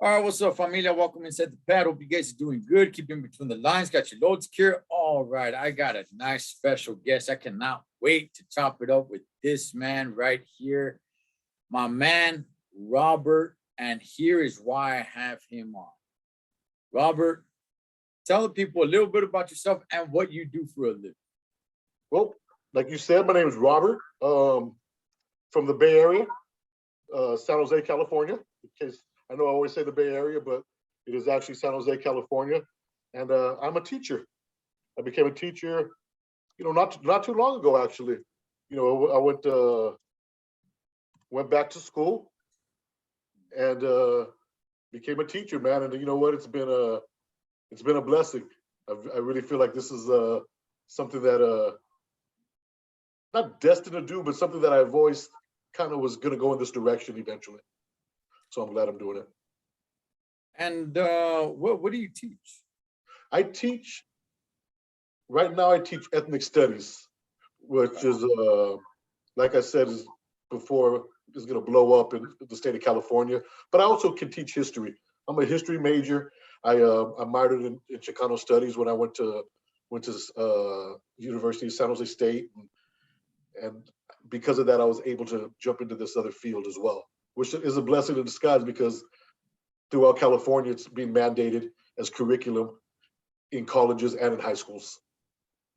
All right, what's up, familia? Welcome inside the pad. Hope you guys are doing good. Keep in between the lines. Got your load secure. All right, I got a nice special guest. I cannot wait to chop it up with this man right here, my man Robert. And here is why I have him on. Robert, tell the people a little bit about yourself and what you do for a living. Well, like you said, my name is Robert, from the Bay Area, San Jose, California. In case I know I always say the Bay Area, but it is actually San Jose, California. And I'm a teacher. I became a teacher, not too long ago, actually. I went back to school and became a teacher, man. And you know what? It's been a blessing. I really feel like this is something that not destined to do, but something that I've always kind of was going to go in this direction eventually. So I'm glad I'm doing it. And what do you teach? I teach, right now I teach ethnic studies, which is, like I said, is going to blow up in the state of California. But I also can teach history. I'm a history major. I minored in Chicano studies when I went to University of San Jose State. And because of that, I was able to jump into this other field as well, which is a blessing in disguise because throughout California, it's being mandated as curriculum in colleges and in high schools.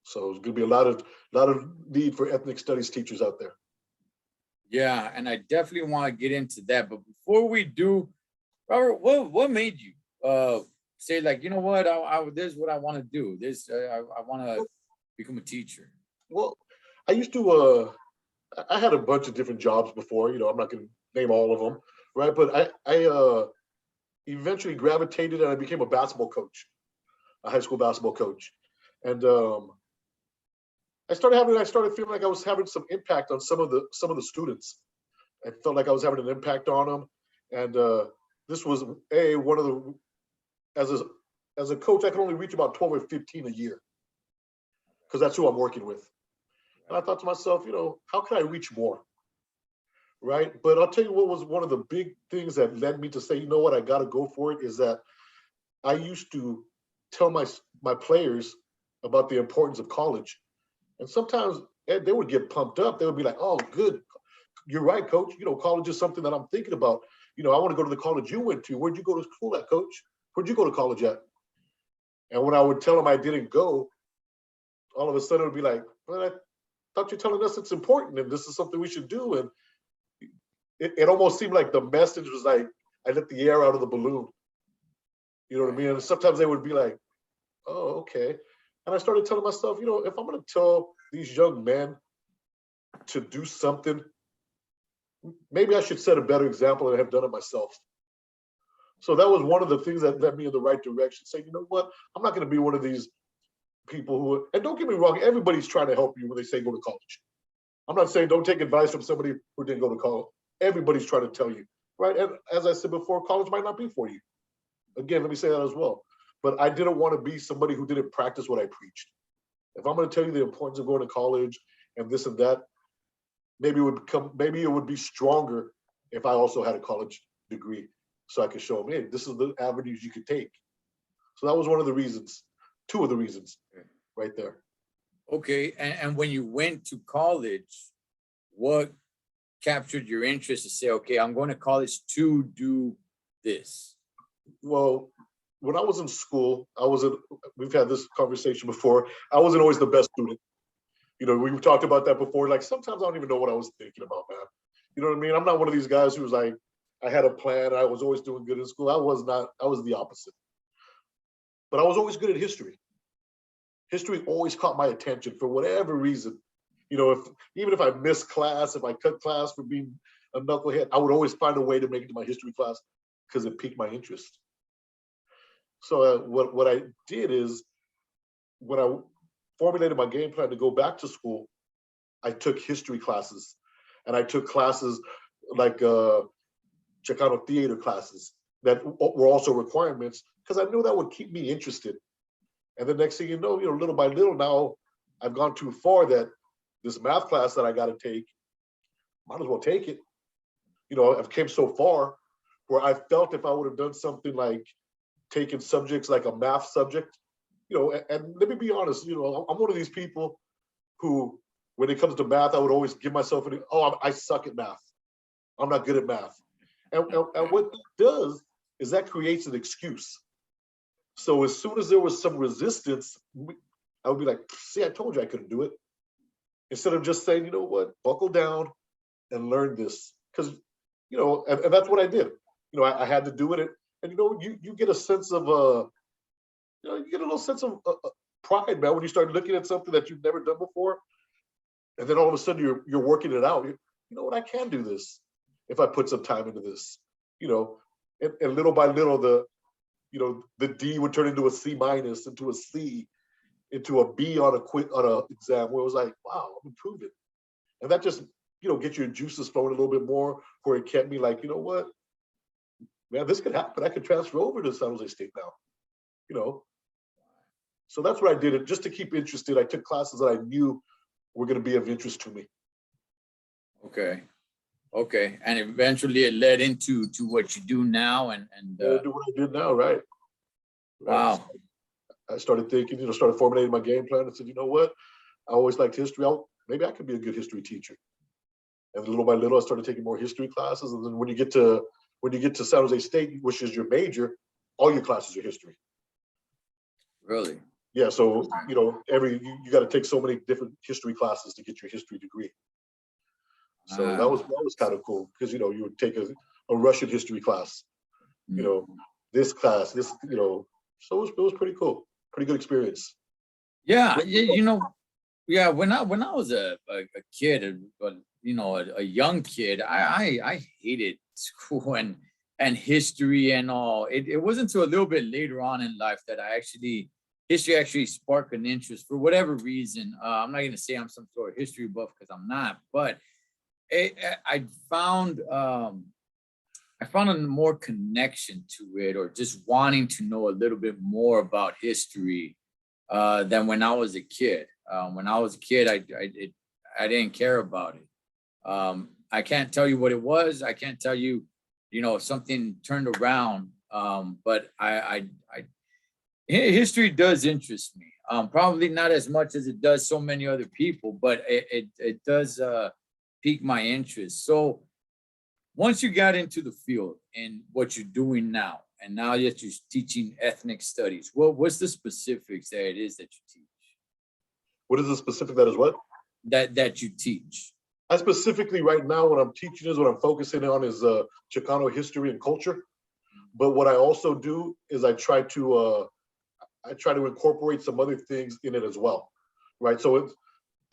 So there's going to be a lot of need for ethnic studies teachers out there. Yeah, and I definitely want to get into that. But before we do, Robert, what made you say, like, you know what, this is what I want to do. I want to become a teacher. Well, I used to, I had a bunch of different jobs before, I'm not going to name all of them, right? But I eventually gravitated and I became a basketball coach, a high school basketball coach. And I started feeling like I was having some impact on some of the students. I felt like I was having an impact on them. And this was one of the, as a coach, I can only reach about 12 or 15 a year because that's who I'm working with. And I thought to myself, how can I reach more? Right. But I'll tell you what was one of the big things that led me to say, you know what, I got to go for it, is that I used to tell my players about the importance of college. And sometimes they would get pumped up. They would be like, oh, good. You're right, coach. College is something that I'm thinking about. I want to go to the college you went to. Where'd you go to school at, coach? Where'd you go to college at? And when I would tell them I didn't go, all of a sudden it would be like, well, I thought you're telling us it's important and this is something we should do. And it almost seemed like the message was like, I let the air out of the balloon. You know what I mean? And sometimes they would be like, oh, okay. And I started telling myself, if I'm going to tell these young men to do something, maybe I should set a better example and have done it myself. So that was one of the things that led me in the right direction, saying, you know what, I'm not going to be one of these people who, and don't get me wrong, everybody's trying to help you when they say go to college. I'm not saying don't take advice from somebody who didn't go to college. Everybody's trying to tell you, right? And as I said before, college might not be for you. Again, let me say that as well. But I didn't want to be somebody who didn't practice what I preached. If I'm going to tell you the importance of going to college and this and that, maybe it would be stronger if I also had a college degree, so I could show them, hey, this is the avenues you could take. So that was one of the reasons, two of the reasons, right there. Okay, and when you went to college, what captured your interest to say, okay, I'm going to college to do this? Well, when I was in school, we've had this conversation before, I wasn't always the best student. We've talked about that before. Like, sometimes I don't even know what I was thinking about, man. You know what I mean? I'm not one of these guys who's like, I had a plan. I was always doing good in school. I was not. I was the opposite. But I was always good at history. History always caught my attention for whatever reason. Even if I missed class, if I cut class for being a knucklehead, I would always find a way to make it to my history class because it piqued my interest. So what I did is, when I formulated my game plan to go back to school, I took history classes, and I took classes like Chicano theater classes that were also requirements because I knew that would keep me interested. And the next thing you know, little by little, now I've gone too far that this math class that I got to take, might as well take it. I've came so far, where I felt if I would have done something like taken subjects like a math subject, and let me be honest, I'm one of these people who, when it comes to math, I would always give myself I suck at math. I'm not good at math. And what that does is that creates an excuse. So as soon as there was some resistance, I would be like, see, I told you I couldn't do it. Instead of just saying, you know what, buckle down and learn this. Because, and that's what I did. I had to do it. And you get a sense of, you get a little sense of pride, man, when you start looking at something that you've never done before. And then all of a sudden you're working it out. You know what, I can do this if I put some time into this, and little by little, the D would turn into a C minus, into a C, into a B on a exam where it was like, wow, I'm improving. And that just, get your juices flowing a little bit more, where it kept me like, you know what, man, this could happen. I could transfer over to San Jose State now, So that's what I did. Just to keep interested, I took classes that I knew were going to be of interest to me. Okay. And eventually it led into what you do now and do what I did now, right? Wow. So I started thinking, started formulating my game plan and said, you know what? I always liked history. Maybe I could be a good history teacher. And little by little, I started taking more history classes. And then when you get to San Jose State, which is your major, all your classes are history. Really? Yeah. So, you got to take so many different history classes to get your history degree. So that was kind of cool because, you would take a Russian history class, this class, so it was pretty cool. Pretty good experience. Yeah. Yeah. When I was a kid, a young kid, I hated school and history and all. It wasn't until a little bit later on in life that history actually sparked an interest for whatever reason. I'm not going to say I'm some sort of history buff because I'm not, but I found a more connection to it, or just wanting to know a little bit more about history than when I was a kid. When I was a kid, I didn't care about it. I can't tell you what it was. I can't tell you, if something turned around. But history does interest me. Probably not as much as it does so many other people, but it does pique my interest. So once you got into the field and what you're doing now, and now that you're teaching ethnic studies, what's the specifics that it is that you teach? What is the specific that is what? That you teach? I specifically right now, what I'm teaching is what I'm focusing on is Chicano history and culture. But what I also do is I try to incorporate some other things in it as well, right? So it's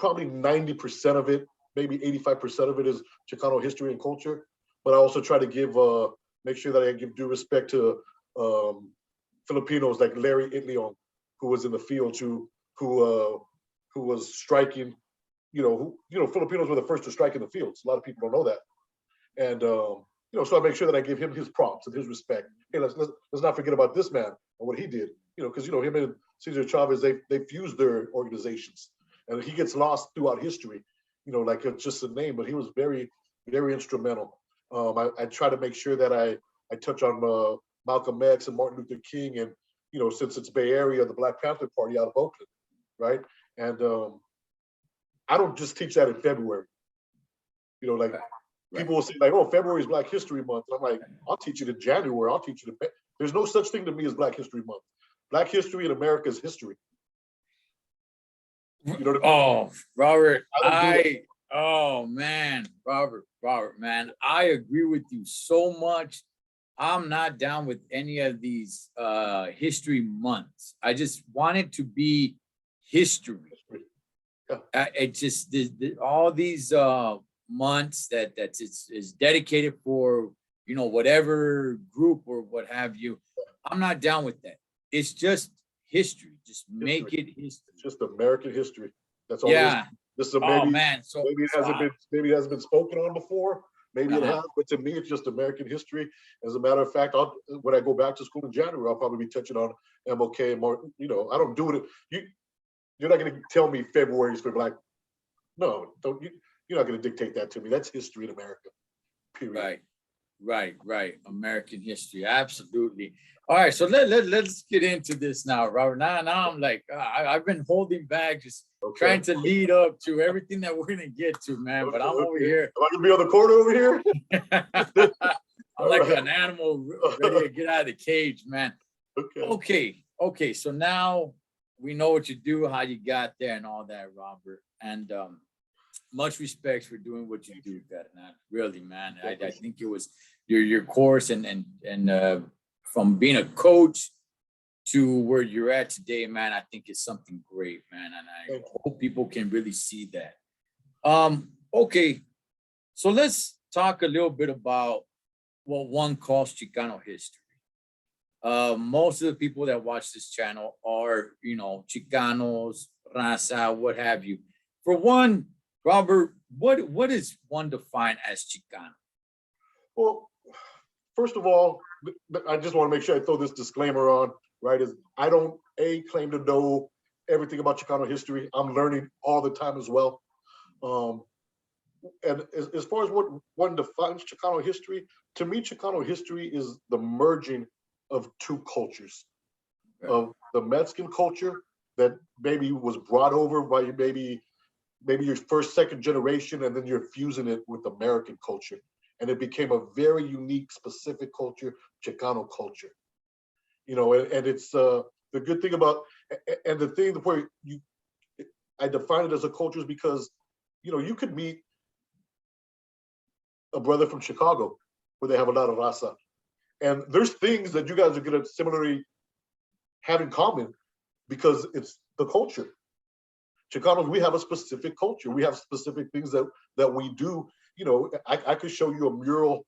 probably 90% of it, maybe 85% of it is Chicano history and culture. But I also try to make sure that I give due respect to Filipinos like Larry Itliong, who was in the field, who was striking. Filipinos were the first to strike in the fields. A lot of people don't know that, and so I make sure that I give him his props and his respect. Hey, let's not forget about this man and what he did. Because him and Cesar Chavez, they fused their organizations, and he gets lost throughout history. Like it's just a name, but he was very, very instrumental. I try to make sure that I touch on Malcolm X and Martin Luther King, and since it's Bay Area, the Black Panther Party out of Oakland, right? And I don't just teach that in February. Like people will say, like, "Oh, February is Black History Month," and I'm like, "I'll teach it in January. I'll teach it in." There's no such thing to me as Black History Month. Black history in America is history. Oh, Robert, oh man, Robert, man, I agree with you so much. I'm not down with any of these history months. I just want it to be history. Yeah. It just all these months that is dedicated for whatever group or what have you. I'm not down with that. It's just history. Just make it history. It's just American history. That's all. Yeah. This is maybe So maybe it hasn't been spoken on before. Maybe it has, but to me, it's just American history. As a matter of fact, when I go back to school in January, I'll probably be touching on MLK and Martin. I don't do it. You're not going to tell me February is for Black. No, you're not going to dictate that to me. That's history in America. Period. Right. Right, right. American history, absolutely. All right, so let's get into this now, Robert. Now I'm like, I've been holding back, just trying Okay. to lead up to everything that we're gonna get to, man. But Okay. I'm over Okay. here. Am I gonna be on the corner over here? I'm All like right. an animal ready to get out of the cage, man. Okay. Okay. So now we know what you do, how you got there, and all that, Robert. And much respect for doing what you do, man. Really, man. I think it was your course and from being a coach to where you're at today, man. I think it's something great, man, and I hope people can really see that. Okay, so let's talk a little bit about what one calls Chicano history. Most of the people that watch this channel are, Chicanos, Raza, what have you. For one, Robert, what is one defined as Chicano? Well, first of all, I just want to make sure I throw this disclaimer on, right? Is I don't claim to know everything about Chicano history. I'm learning all the time as well. And as far as what one defines Chicano history, to me, Chicano history is the merging of two cultures, of the Mexican culture that maybe was brought over by maybe your first, second generation, and then you're fusing it with American culture. And it became a very unique, specific culture, Chicano culture. And it's the good thing about, and the thing where I define it as a culture is because, you could meet a brother from Chicago where they have a lot of raza. And there's things that you guys are going to similarly have in common because it's the culture. Chicanos, we have a specific culture. We have specific things that we do. I could show you a mural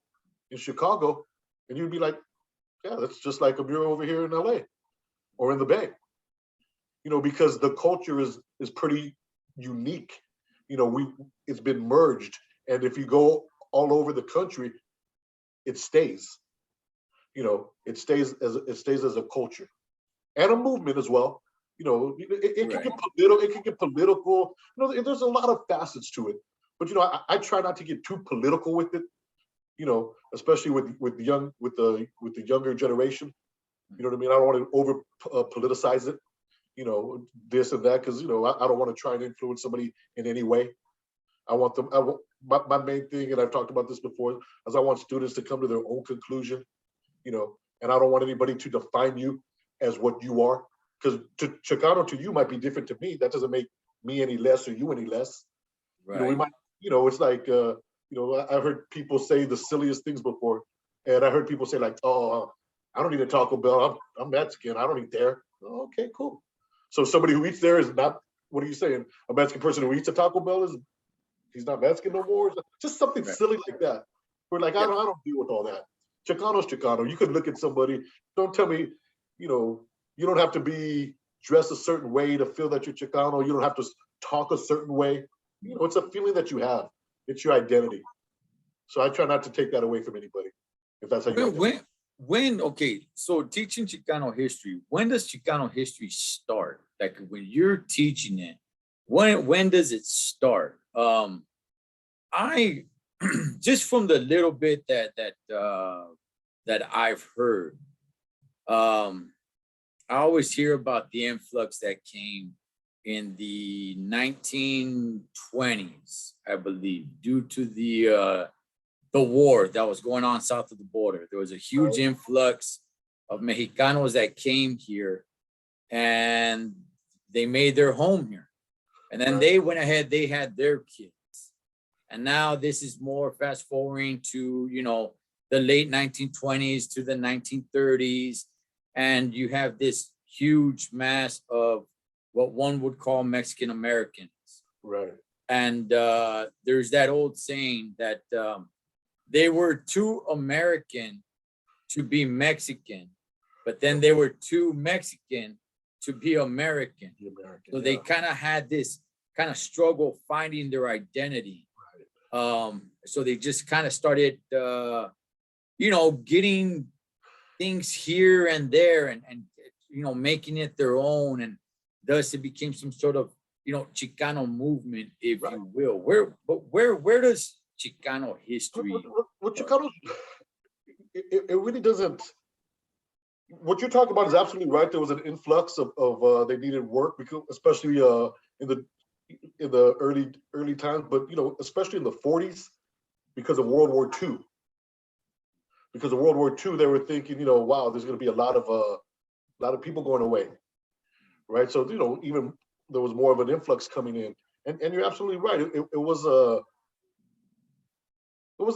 in Chicago and you'd be like, yeah, that's just like a mural over here in LA or in the Bay. Because the culture is pretty unique. It's been merged. And if you go all over the country, it stays. It stays as a culture and a movement as well. It can get political. It can get political. There's a lot of facets to it. But I try not to get too political with it. Especially with the younger generation. You know what I mean? I don't want to over politicize it. This and that because I don't want to try and influence somebody in any way. I want them. My main thing, and I've talked about this before, is I want students to come to their own conclusion. And I don't want anybody to define you as what you are. Because Chicano to you might be different to me. That doesn't make me any less or you any less. Right. We might, it's like, I've heard people say the silliest things before. And I heard people say like, oh, I don't eat a Taco Bell. I'm Mexican. I don't eat there. Oh, okay, cool. So somebody who eats there is not, what are you saying? A Mexican person who eats a Taco Bell he's not Mexican no more? Just something silly like that. We're like, I don't deal with all that. Chicano's Chicano. You could look at somebody, don't tell me, you don't have to be dressed a certain way to feel that you're Chicano. You don't have to talk a certain way. It's a feeling that you have. It's your identity. So I try not to take that away from anybody, if that's how you okay, so teaching Chicano history, when does Chicano history start? Like when you're teaching it, when does it start? I just from the little bit that I've heard, I always hear about the influx that came in the 1920s, I believe, due to the war that was going on south of the border. There was a huge influx of Mexicanos that came here and they made their home here. And then they went ahead, they had their kids. And now this is more fast forwarding to, the late 1920s to the 1930s. And you have this huge mass of what one would call Mexican Americans. Right. And there's that old saying that they were too American to be Mexican, but then they were too Mexican to be American. So they kind of had this kind of struggle finding their identity. So they just kind of started, getting things here and there and making it their own. And thus it became some sort of, Chicano movement, if you will. Where does Chicano history? Well, Chicano, it really doesn't. What you're talking about is absolutely right. There was an influx of they needed work because, especially in the early times, but especially in the 40s because of World War II. Because of World War II, they were thinking, wow, there's going to be a lot of people going away, right? So even there was more of an influx coming in, and you're absolutely right. It was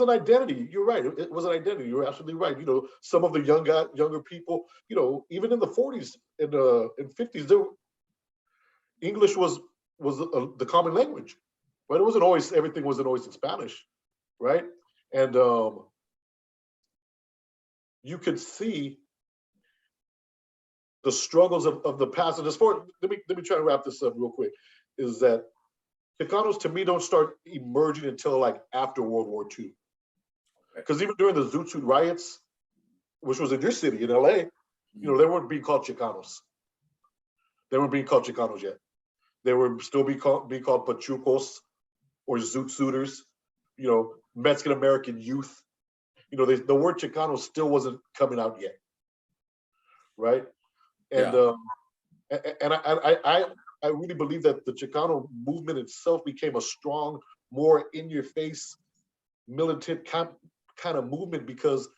an identity. You're right. It was an identity. You're absolutely right. Some of the younger people, even in the 40s and 50s, English was the common language, right? Everything wasn't always in Spanish, right? And you could see the struggles of the past. And let me try to wrap this up real quick. Is that Chicanos to me don't start emerging until like after World War II. Because even during the Zoot Suit riots, which was in your city, in LA, they weren't being called Chicanos. They weren't being called Chicanos yet. They were still being called Pachucos or Zoot Suiters, Mexican American youth. The word Chicano still wasn't coming out yet, right? And I really believe that the Chicano movement itself became a strong, more in-your-face, militant kind of movement because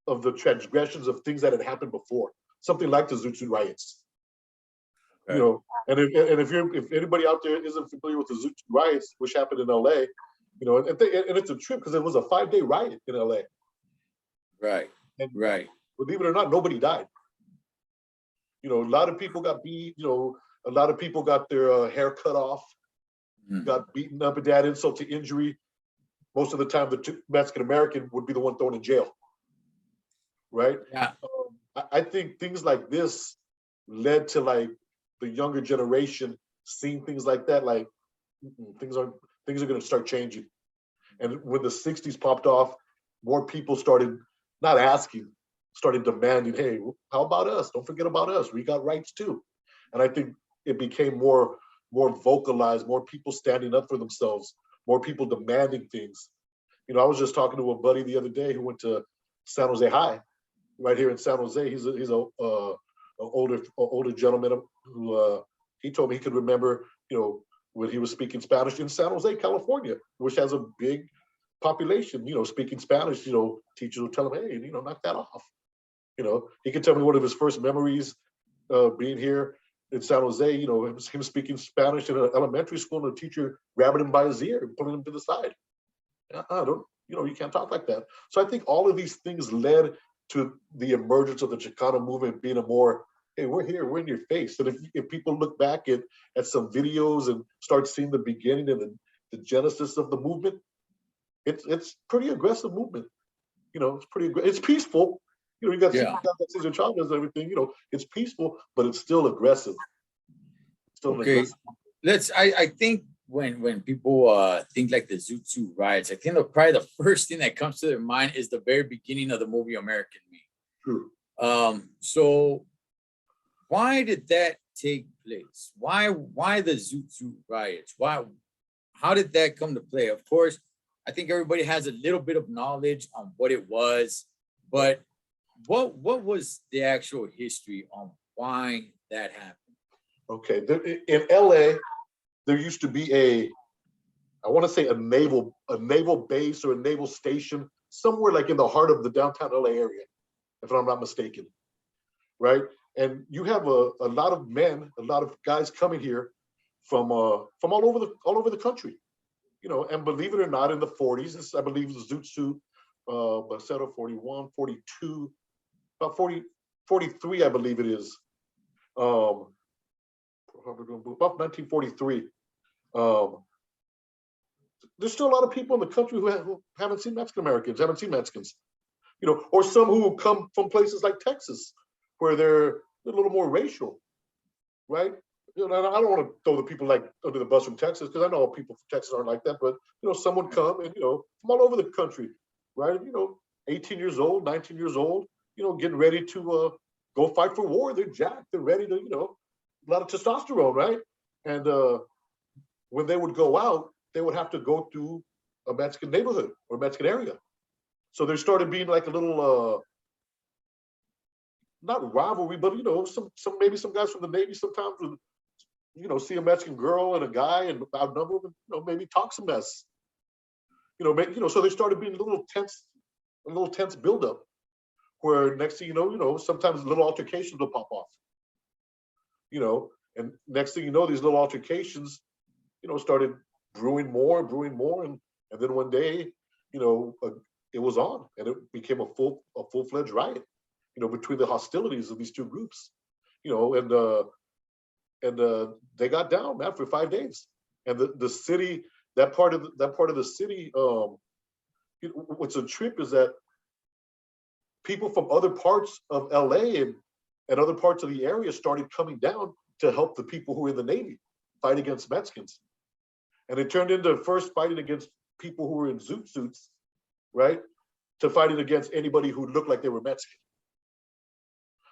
of the transgressions of things that had happened before, something like the Zoot Suit riots. Okay. And if anybody out there isn't familiar with the Zoot Suit riots, which happened in LA, and it's a trip because it was a 5-day riot in LA. Right. And right. Believe it or not, nobody died. A lot of people got beat. A lot of people got their hair cut off, got beaten up, and that insult to injury. Most of the time, the Mexican American would be the one thrown in jail, right? Yeah. I think things like this led to like the younger generation seeing things like that. Like things are going to start changing. And when the '60s popped off, more people started not asking, started demanding, "Hey, how about us? Don't forget about us. We got rights too." And I think it became more vocalized, more people standing up for themselves, more people demanding things. I was just talking to a buddy the other day who went to San Jose High, right here in San Jose. He's a older gentleman who he told me he could remember, when he was speaking Spanish in San Jose, California, which has a big population. Speaking Spanish. Teachers would tell him, "Hey, knock that off." He could tell me one of his first memories being here in San Jose. Him speaking Spanish in an elementary school, and a teacher grabbing him by his ear and pulling him to the side. You can't talk like that. So I think all of these things led to the emergence of the Chicano movement being a more, hey, we're here, we're in your face. And if people look back at some videos and start seeing the beginning and the genesis of the movement, it's pretty aggressive movement. It's peaceful. You got Cesar Chavez and everything. It's peaceful, but it's still aggressive. Okay, I think when people think like the Zoot Suit riots, I think probably the first thing that comes to their mind is the very beginning of the movie American Me. True. So why did that take place? Why the Zoot Suit riots? How did that come to play? Of course, I think everybody has a little bit of knowledge on what it was, but what was the actual history on why that happened? Okay, in LA, there used to be I want to say a naval base or a naval station somewhere like in the heart of the downtown LA area, if I'm not mistaken, right? And you have a lot of men, a lot of guys coming here from all over the country, and believe it or not, in the 40s, I believe the Zoot Suit, Baceto 41, 42, about 40, 43, I believe it is. About 1943. There's still a lot of people in the country who haven't seen Mexican Americans, haven't seen Mexicans, or some who come from places like Texas, where they're a little more racial, right? I don't want to throw the people like under the bus from Texas, because I know people from Texas aren't like that, but some would come and from all over the country, right? 18 years old, 19 years old, getting ready to go fight for war. They're jacked, they're ready to, a lot of testosterone, right? And when they would go out, they would have to go through a Mexican neighborhood or Mexican area, So there started being like a little not rivalry, but some maybe some guys from the Navy sometimes would see a Mexican girl and a guy and outnumber them, maybe talk some mess. So there started being a little tense buildup where next thing sometimes little altercations will pop off. And next thing you know, these little altercations, started brewing more, and then one day, it was on, and it became a full-fledged riot, between the hostilities of these two groups, and they got down, man, for 5 days, and the city, that part of the city, what's a trip is that people from other parts of LA and other parts of the area started coming down to help the people who were in the Navy fight against Mexicans. And it turned into first fighting against people who were in zoot suits, right? To fighting against anybody who looked like they were Mexican.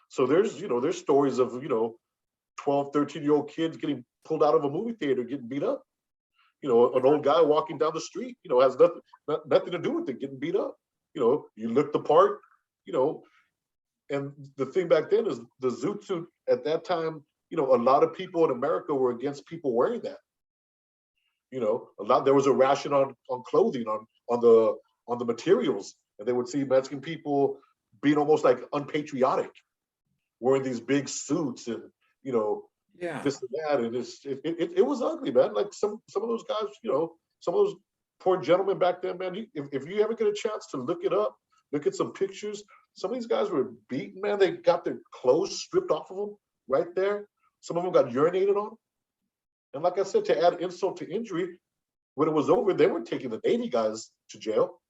So there's stories of, 12, 13-year-old kids getting pulled out of a movie theater, getting beat up. An old guy walking down the street, has nothing to do with it, getting beat up. You look the part, and the thing back then is the zoot suit at that time, a lot of people in America were against people wearing that. There was a ration on clothing, on the materials, and they would see Mexican people being almost like unpatriotic, wearing these big suits and this and that, and it was ugly, man. Like some of those guys, some of those poor gentlemen back then, man. If you ever get a chance to look it up, look at some pictures. Some of these guys were beaten, man. They got their clothes stripped off of them right there. Some of them got urinated on. And like I said, to add insult to injury, when it was over, they weren't taking the Navy guys to jail.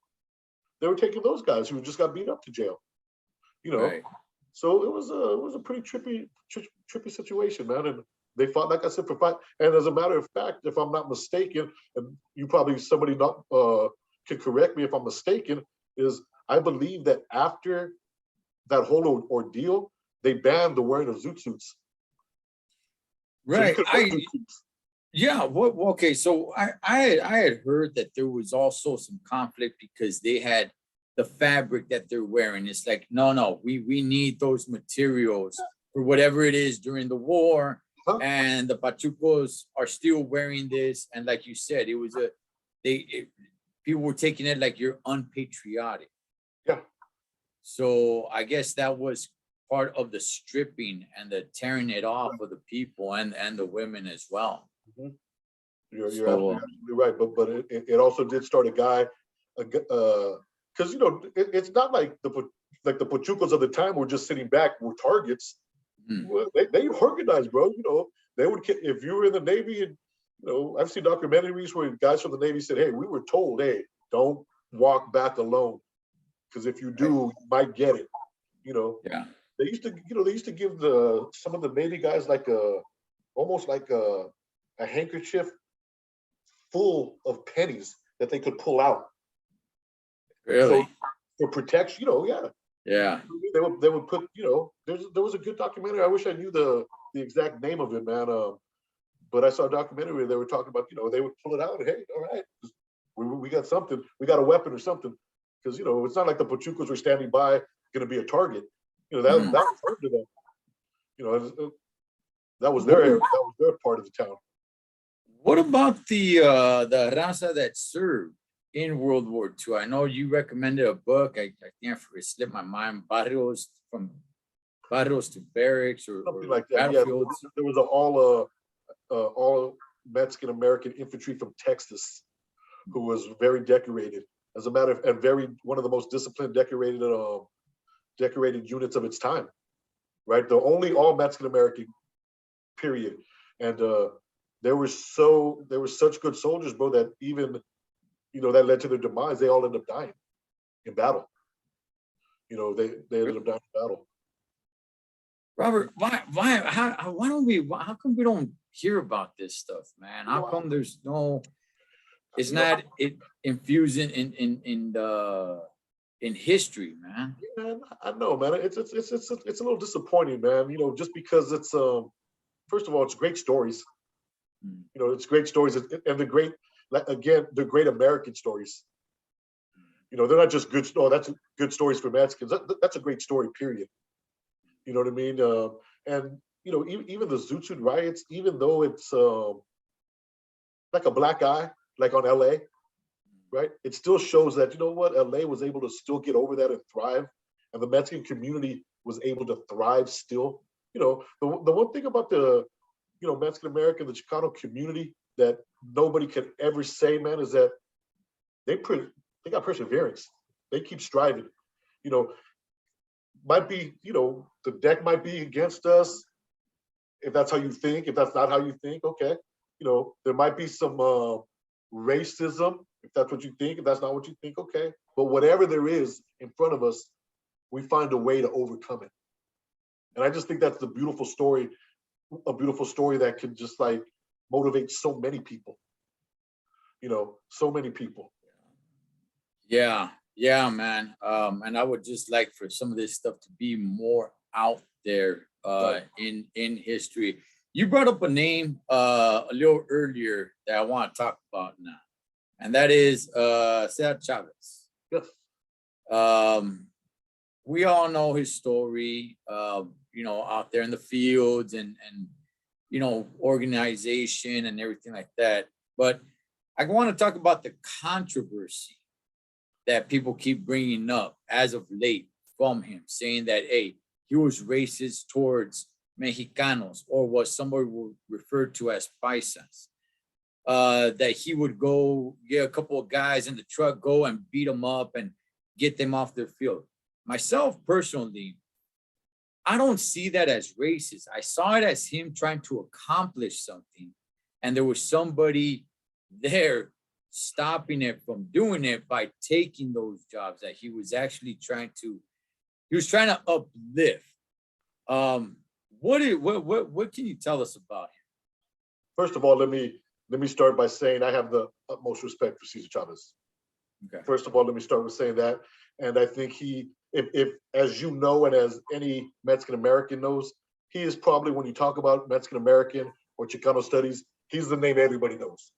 They were taking those guys who just got beat up to jail. Right. So it was a pretty trippy situation, man. And they fought, like I said, for 5. And as a matter of fact, if I'm not mistaken, and somebody not can correct me if I'm mistaken, is I believe that after that whole ordeal, they banned the wearing of zoot suits. Right. Yeah. Okay. So I had heard that there was also some conflict because they had the fabric that they're wearing. It's like, no, we need those materials for whatever it is during the war. Huh? And the Pachucos are still wearing this. And like you said, people were taking it like you're unpatriotic. Yeah. So I guess that was part of the stripping and the tearing it off of the people and the women as well. Mm-hmm. You're absolutely right, but it also did start a guy, because it's not like the Pachucos of the time were just sitting back, were targets. Well, they organized, bro. They would, if you were in the Navy, and I've seen documentaries where guys from the Navy said, "Hey, we were told, hey, don't walk back alone, because if you do, you might get it." Yeah. They used to give some of the Navy guys almost like a handkerchief full of pennies that they could pull out. Really? So for protection, yeah. Yeah. They would put, there was a good documentary. I wish I knew the exact name of it, man. But I saw a documentary where they were talking about, they would pull it out and, hey, all right, we got something, we got a weapon or something. Because, it's not like the Pachucos were standing by going to be a target. That was hard to them. That was their part of the town. What about the raza that served in World War II? I know you recommended a book. I can't slip my mind. Barrios to barracks or something like that. Battlefields. Yeah, there was all Mexican American infantry from Texas who was very decorated. As a matter of, and one of the most disciplined, decorated units of its time, right? The only all Mexican American, period. And they were such good soldiers, bro, that even, that led to their demise. They all ended up dying in battle. They ended up dying in battle. Robert, how come we don't hear about this stuff, man? How come there's no, it's not infusing in history, man? Yeah, I know, man. It's a little disappointing, man. Just because it's first of all, it's great stories. It's great stories, and the great American stories. They're not just good. Oh, that's good stories for Mexicans. That's a great story, period. You know what I mean? And even the Zoot Suit riots, even though it's like a black eye, like on LA, right? It still shows that, you know what, LA was able to still get over that and thrive. And the Mexican community was able to thrive still. The one thing about the, Mexican American, the Chicano community that nobody can ever say, man, is that they got perseverance. They keep striving. Might be, the deck might be against us. If that's how you think, if that's not how you think, okay. There might be some racism, if that's what you think, if that's not what you think, okay. But whatever there is in front of us, we find a way to overcome it. And I just think that's a beautiful story that can just like motivate so many people, so many people. Yeah, man. And I would just like for some of this stuff to be more out there in history. You brought up a name a little earlier that I want to talk about now, and that is Chavez. Yes. We all know his story, out there in the fields and organization and everything like that. But I want to talk about the controversy that people keep bringing up as of late from him, saying that, hey, he was racist towards Mexicanos, or what somebody would refer to as paisas. That he would go get a couple of guys in the truck, go and beat them up and get them off their field. Myself, personally, I don't see that as racist. I saw it as him trying to accomplish something. And there was somebody there stopping it from doing it by taking those jobs that he was actually trying to uplift. What can you tell us about him? First of all, let me start by saying I have the utmost respect for Cesar Chavez. Okay. First of all, let me start with saying that. And I think if as you know, and as any Mexican American knows, he is probably, when you talk about Mexican American or Chicano studies, he's the name everybody knows.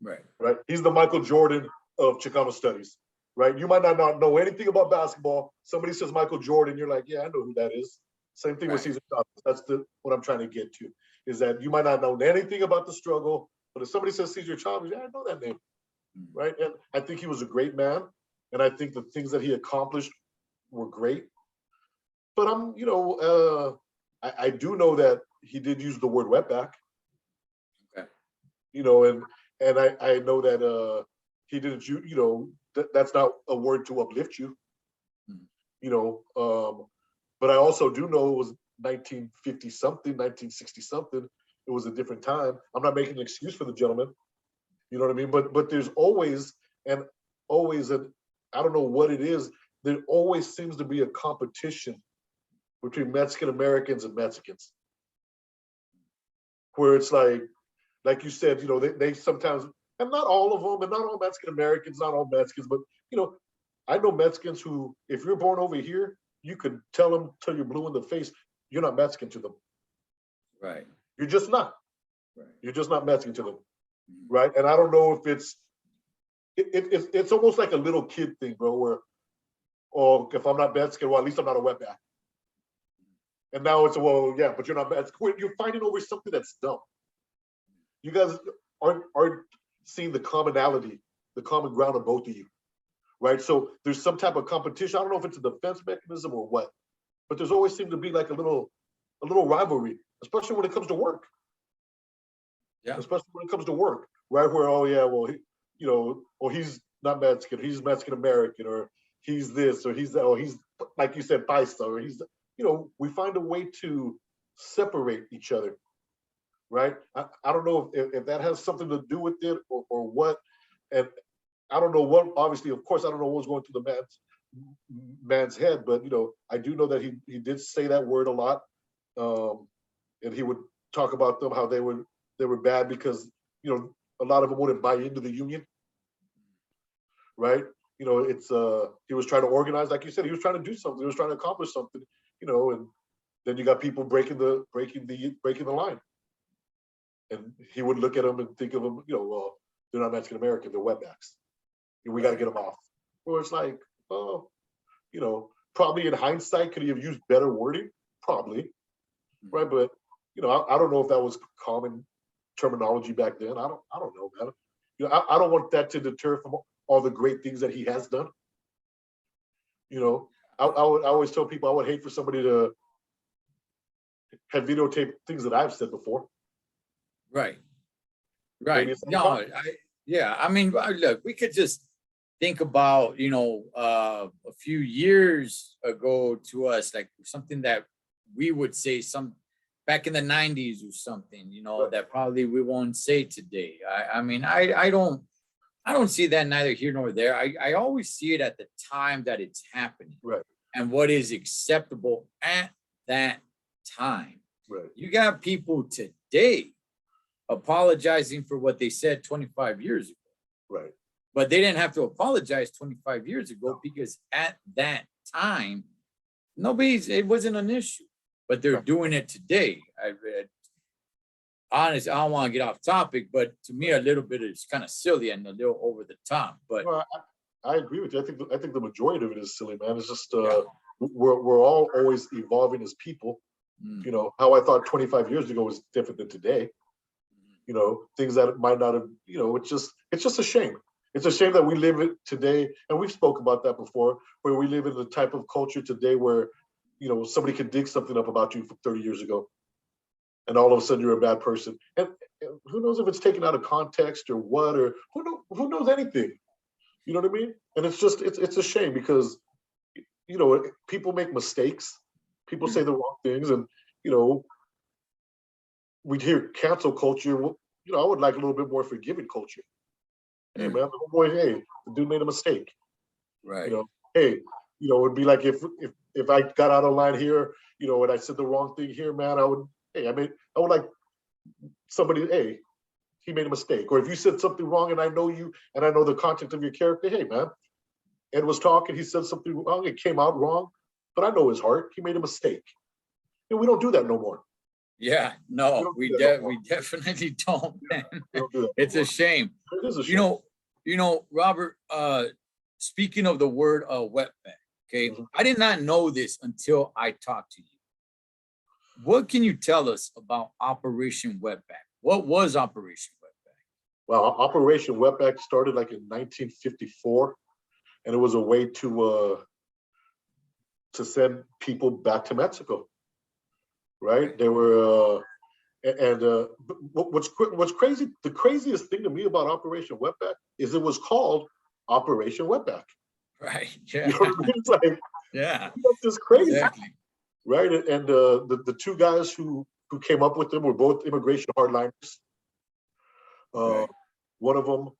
Right. He's the Michael Jordan of Chicano studies. Right. You might not know anything about basketball. Somebody says Michael Jordan, you're like, yeah, I know who that is. Same thing with Cesar Chavez. That's what I'm trying to get to, is that you might not know anything about the struggle, but if somebody says Cesar Chavez, yeah, I know that name. Right. And I think he was a great man. And I think the things that he accomplished were great. But I do know that he did use the word wetback. Okay. And I know that he didn't, that's not a word to uplift you. But I also do know it was 1950 something, 1960 something. It was a different time. I'm not making an excuse for the gentleman. You know what I mean? But there's always, and I don't know what it is, there always seems to be a competition between Mexican Americans and Mexicans, where it's like you said, they sometimes, and not all of them, and not all Mexican Americans, not all Mexicans, but I know Mexicans who, if you're born over here, you could tell them till you're blue in the face, you're not Mexican to them. Right. You're just not. Right. You're just not Mexican to them. Right. And I don't know if it's almost like a little kid thing, bro, where, oh, if I'm not Mexican, well, at least I'm not a wetback. And now it's, well, yeah, but you're not Mexican. You're fighting over something that's dumb. You guys aren't seeing the commonality, the common ground of both of you. Right. So there's some type of competition. I don't know if it's a defense mechanism or what, but there's always seemed to be like a little rivalry, especially when it comes to work. Yeah. Especially when it comes to work, right? Where, oh yeah, well, he's not Mexican, he's Mexican American, or he's this, or he's that, or he's, like you said, paisa, or he's, we find a way to separate each other, right? I don't know if that has something to do with it or what, and I don't know what. Obviously, of course, I don't know what was going through the man's head, but I do know that he did say that word a lot, and he would talk about them, how they were bad because a lot of them wouldn't buy into the union, right? It's he was trying to organize, like you said, he was trying to do something, he was trying to accomplish something, and then you got people breaking the line, and he would look at them and think of them, well, they're not Mexican American, they're wetbacks, and we got to get them off. where it's like, oh, probably in hindsight, could he have used better wording? Probably, right? But I don't know if that was common terminology back then. I don't know, man. I don't want that to deter from all the great things that he has done. I always tell people I would hate for somebody to have videotaped things that I've said before. Right. Maybe Right. it's No, I mean, look, we could just think about, a few years ago to us, like something that we would say back in the 90s or something, Right. that probably we won't say today. I mean, I don't see that neither here nor there. I always see it at the time that it's happening. Right. And what is acceptable at that time. Right. You got people today apologizing for what they said 25 years ago. Right. But they didn't have to apologize 25 years ago because at that time, it wasn't an issue. But they're doing it today. Honestly, I don't want to get off topic, but to me, a little bit is kind of silly and a little over the top. But well, I agree with you. I think the majority of it is silly, man. It's just we're all always evolving as people. How I thought 25 years ago was different than today. Things that might not have. It's just a shame. It's a shame that we live it today, and we've spoke about that before, where we live in the type of culture today where somebody can dig something up about you from 30 years ago, and all of a sudden you're a bad person. And who knows if it's taken out of context or what, or who knows anything. You know what I mean? And it's a shame because, people make mistakes. People say the wrong things. And, we hear cancel culture. Well, I would like a little bit more forgiving culture. Hey, man, the boy, hey, the dude made a mistake. Right. Hey, it'd be like if I got out of line here, and I said the wrong thing here, man, I would like somebody, hey, he made a mistake. Or if you said something wrong and I know you and I know the content of your character, hey, man, Ed was talking, he said something wrong, it came out wrong, but I know his heart, he made a mistake. We don't do that no more. Yeah, no, we definitely don't, man. It's a shame. It is a shame. Robert, speaking of the word wetback, okay, I did not know this until I talked to you. What can you tell us about Operation Wetback? What was Operation Wetback? Well, Operation Wetback started like in 1954, and it was a way to send people back to Mexico. Right? They were, what's crazy? The craziest thing to me about Operation Wetback is it was called Operation Wetback. Right. Yeah. It's like, yeah. That's just crazy. Exactly. Right. And the two guys who came up with them were both immigration hardliners. Right. One of them,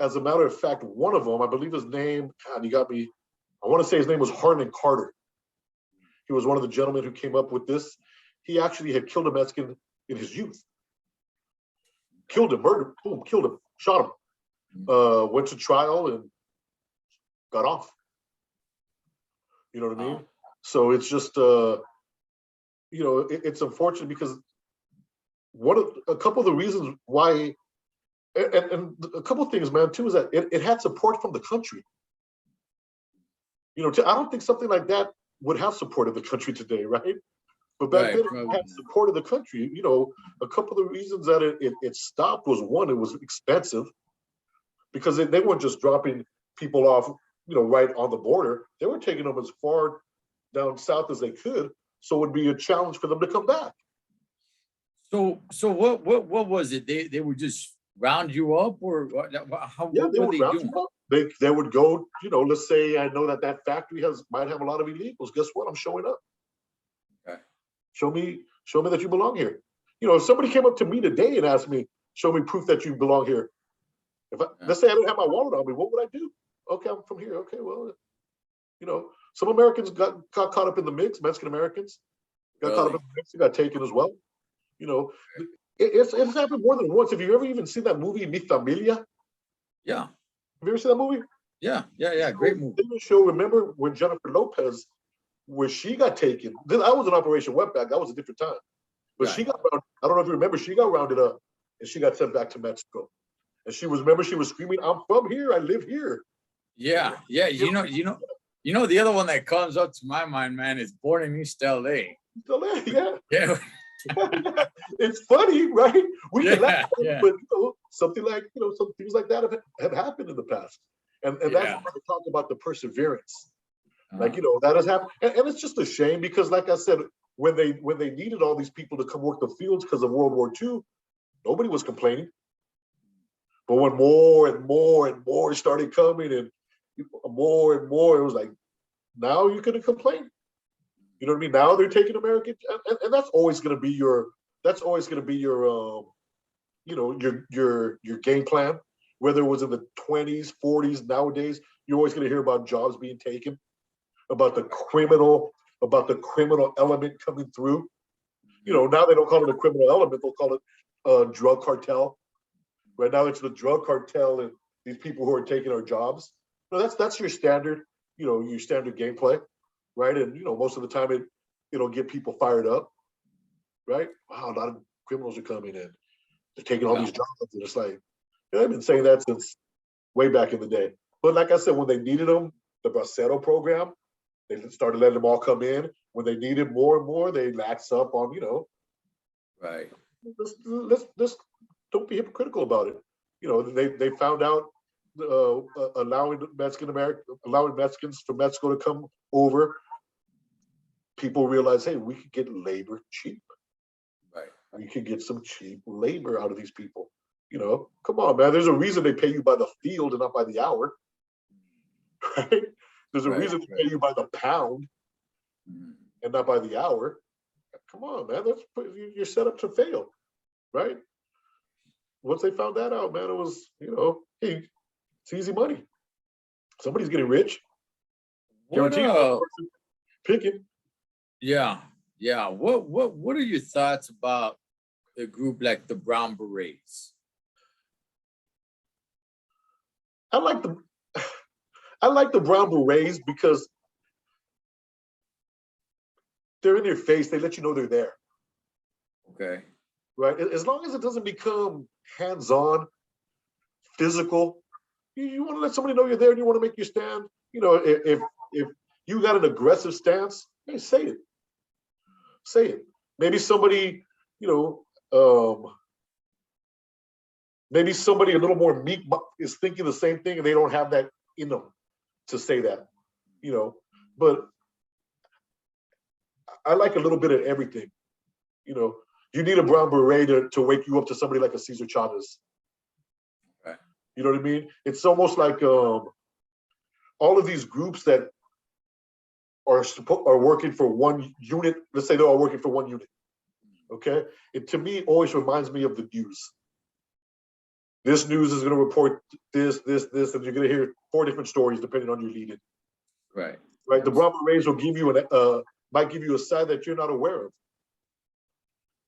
as a matter of fact, one of them, I believe his name, God, you got me. I want to say his name was Harlan Carter. He was one of the gentlemen who came up with this. He actually had killed a Mexican in his youth. Killed him, murdered, boom, killed him, shot him. Went to trial and got off. You know what I mean? So it's just, it's unfortunate because a couple of the reasons why, and a couple of things, man, too, is that it had support from the country. I don't think something like that would have supported the country today, right? But back then, it had supported the country. A couple of the reasons that it stopped was, one, it was expensive because they weren't just dropping people off, right on the border. They were taking them as far down south as they could, so it would be a challenge for them to come back. So what was it? They would just round you up, or how? Yeah, what they were would they round doing? you up. They would go, let's say I know that factory might have a lot of illegals. Guess what? I'm showing up. Okay. Show me that you belong here. If somebody came up to me today and asked me, show me proof that you belong here. Let's say I didn't have my wallet on me, what would I do? Okay, I'm from here. Okay, well, some Americans got caught up in the mix. Mexican Americans got caught up in the mix. They got taken as well. It's happened more than once. Have you ever even seen that movie, Mi Familia? Yeah. Have you ever seen that movie? Yeah. Great movie. They show. Remember when Jennifer Lopez, where she got taken? I was in Operation Wetback. That was a different time. But she got. I don't know if you remember. She got rounded up and she got sent back to Mexico. And she was screaming, "I'm from here. I live here." Yeah, yeah. The other one that comes up to my mind, man, is Born in East LA. Yeah. Yeah, It's funny, right? We can laugh yeah, at it, yeah, but something like some things like that have happened in the past, and that's yeah. why I talk about the perseverance. Like Uh, that has happened, and it's just a shame because, like I said, when they needed all these people to come work the fields because of World War II, nobody was complaining. But when more and more and more started coming, and more and more, it was like now you couldn't complain. You know what I mean? Now they're taking American, and that's always going to be your your game plan. Whether it was in the 20s, 40s, nowadays, you're always going to hear about jobs being taken, about the criminal element coming through. Now they don't call it a criminal element; they'll call it a drug cartel. Right now, it's the drug cartel and these people who are taking our jobs. No, that's your standard, your standard gameplay, right? And most of the time it'll get people fired up, right? Wow, a lot of criminals are coming in. They're taking all yeah, these jobs, and it's like I've been saying that since way back in the day. But like I said, when they needed them, the Bracero program, they started letting them all come in. When they needed more and more, they lax up on, right. let's don't be hypocritical about it. They found out allowing Mexicans from Mexico to come over. People realize, hey, we could get labor cheap. Right. We could get some cheap labor out of these people. Come on, man. There's a reason they pay you by the field and not by the hour, right? There's a Right. reason they pay you by the pound Mhm. and not by the hour. Come on, man. You're set up to fail, right? Once they found that out, man, it was, hey, it's easy money. Somebody's getting rich. What Guarantee you one person picking. Yeah, yeah. What are your thoughts about a group like the Brown Berets? I like the I like the Brown Berets because they're in your face. They let you know they're there, Okay. right? As long as it doesn't become hands-on, physical, you want to let somebody know you're there and you want to make your stand. If you got an aggressive stance, hey, say it. Say it. Maybe somebody, you know, maybe somebody a little more meek is thinking the same thing and they don't have that in them to say that. But I like a little bit of everything. You know, you need a brown beret to wake you up to somebody like a Cesar Chavez. Right. You know what I mean? It's almost like all of these groups that are working for one unit. Let's say they're all working for one unit. Okay, it to me always reminds me of the news. This news is going to report this, and you're going to hear 4 different stories depending on your lead-in. Right. Right. The Brown Berets will give you might give you a side that you're not aware of.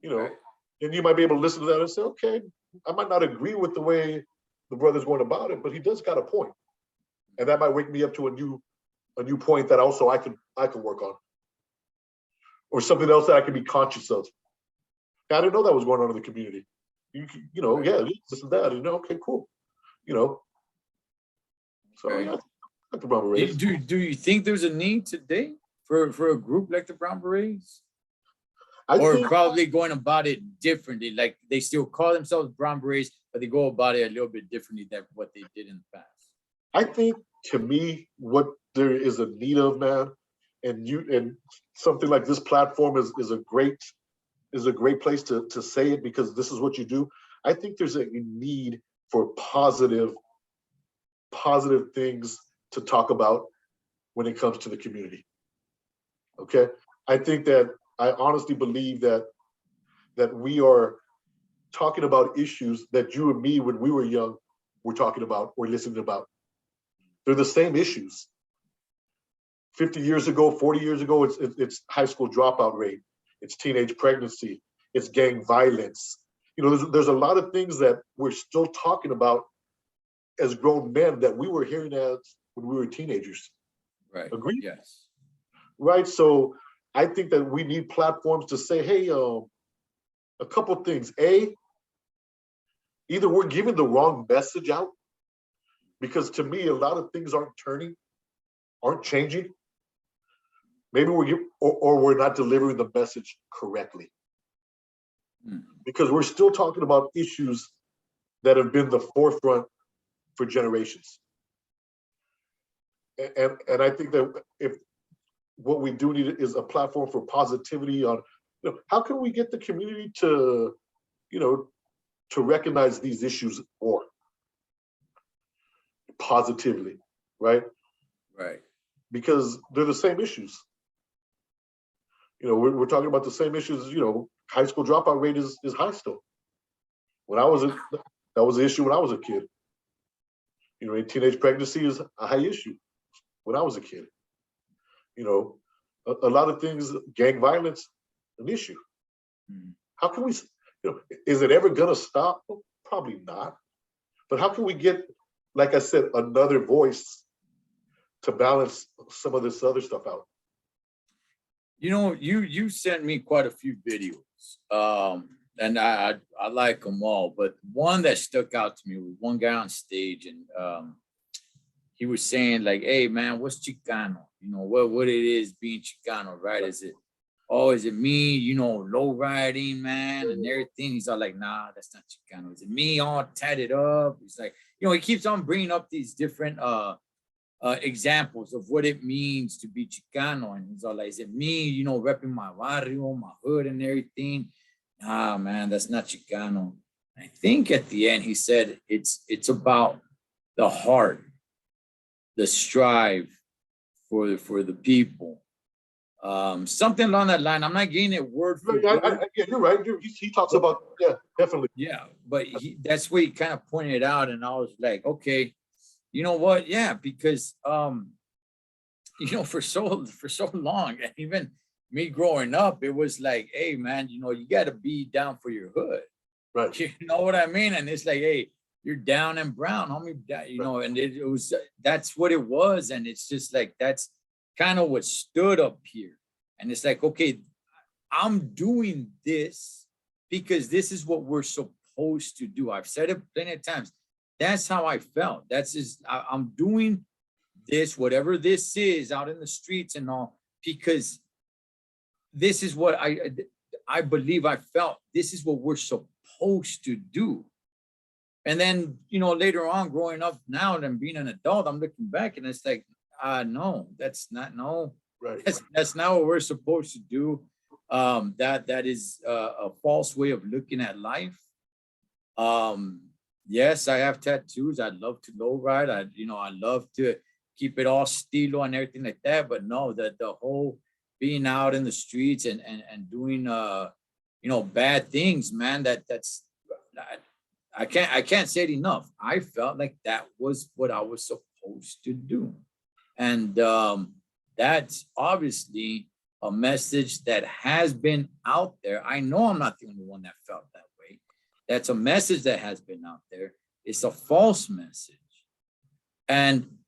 Right. And you might be able to listen to that and say, okay, I might not agree with the way the brother's going about it, but he does got a point, and that might wake me up to a new point that also I can work on, or something else that I can be conscious of. I didn't know that was going on in the community. Right. Yeah, this and that. Okay, cool. You know, so Okay. yeah, like the Brown Do, Berets. do, do you think there's a need today for a group like the Brown Berets? I Or think probably going about it differently? Like they still call themselves Brown Berets, but they go about it a little bit differently than what they did in the past. I think to me, what there is a need of, man, and something like this platform is a great place to say it because this is what you do. I think there's a need for positive things to talk about when it comes to the community. Okay, I honestly believe that we are talking about issues that you and me when we were young were talking about or listening about. They're the same issues. 50 years ago, 40 years ago, it's high school dropout rate, it's teenage pregnancy, it's gang violence. There's a lot of things that we're still talking about as grown men that we were hearing as when we were teenagers. Right. Agree? Yes. Right. So I think that we need platforms to say, hey, a couple of things. Either we're giving the wrong message out, because to me, a lot of things aren't changing. Maybe we're not delivering the message correctly, because we're still talking about issues that have been the forefront for generations. And I think that if what we do need is a platform for positivity on, how can we get the community to, to recognize these issues more positively, right? Right. Because they're the same issues. We're talking about the same issues. High school dropout rate is high still. That was the issue when I was a kid. Teenage pregnancy is a high issue when I was a kid. A lot of things, gang violence, an issue. How can we, is it ever gonna stop? Well, probably not. But how can we get, like I said, another voice to balance some of this other stuff out? You sent me quite a few videos, and I like them all, but one that stuck out to me was one guy on stage, and he was saying like, "Hey man, what's Chicano? What it is being Chicano, right? Is it me, low riding, man, and everything?" He's all like, "Nah, that's not Chicano. Is it me all tatted up?" He's like, he keeps on bringing up these different examples of what it means to be Chicano, and he's all like, "Is it me, repping my barrio, my hood, and everything?" Ah, man, that's not Chicano. I think at the end he said it's about the heart, the strive for the people, something along that line. I'm not getting it word for word. Yeah, you're right. He talks about, yeah, definitely. Yeah, but that's what he kind of pointed out, and I was like, okay, you know what? Yeah, because for so long, and even me growing up, it was like, hey man, you got to be down for your hood, right? You know what I mean? And it's like, hey, you're down and brown, homie, and it was, that's what it was, and it's just like, that's kind of what stood up here, and it's like, okay, I'm doing this because this is what we're supposed to do. I've said it plenty of times. That's how I felt. That's just, I'm doing this, whatever this is, out in the streets and all, because this is what I believe I felt. This is what we're supposed to do. And then, later on, growing up now and being an adult, I'm looking back and it's like, no, that's not, no, right. That's not what we're supposed to do. That is a false way of looking at life. Yes, I have tattoos. I love to low ride. I love to keep it all stilo and everything like that. But no, the whole being out in the streets and doing bad things, man, that's I can't say it enough. I felt like that was what I was supposed to do. And that's obviously a message that has been out there. I know I'm not the only one that felt that way. That's a message that has been out there. It's a false message. And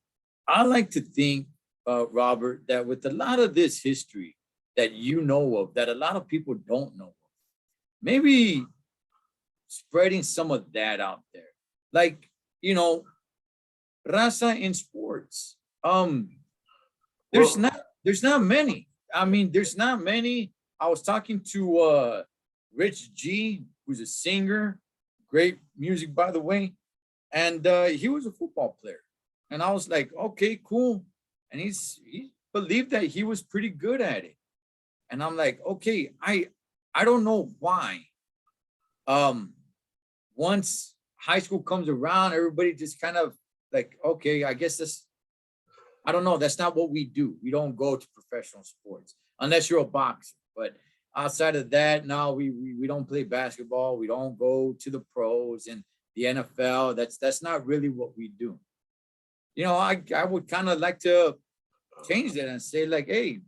I like to think, Robert, that with a lot of this history that you know of, that a lot of people don't know of, maybe spreading some of that out there. Like, raza in sports. There's not many. I mean, there's not many. I was talking to Rich G, who's a singer, great music, by the way. And he was a football player. And I was like, okay, cool. And he believed that he was pretty good at it. And I'm like, okay, I don't know why. Once high school comes around, everybody just kind of like, okay, I guess I don't know. That's not what we do. We don't go to professional sports unless you're a boxer. But outside of that, no, we don't play basketball. We don't go to the pros and the NFL. That's not really what we do. I would kind of like to change that and say like, hey,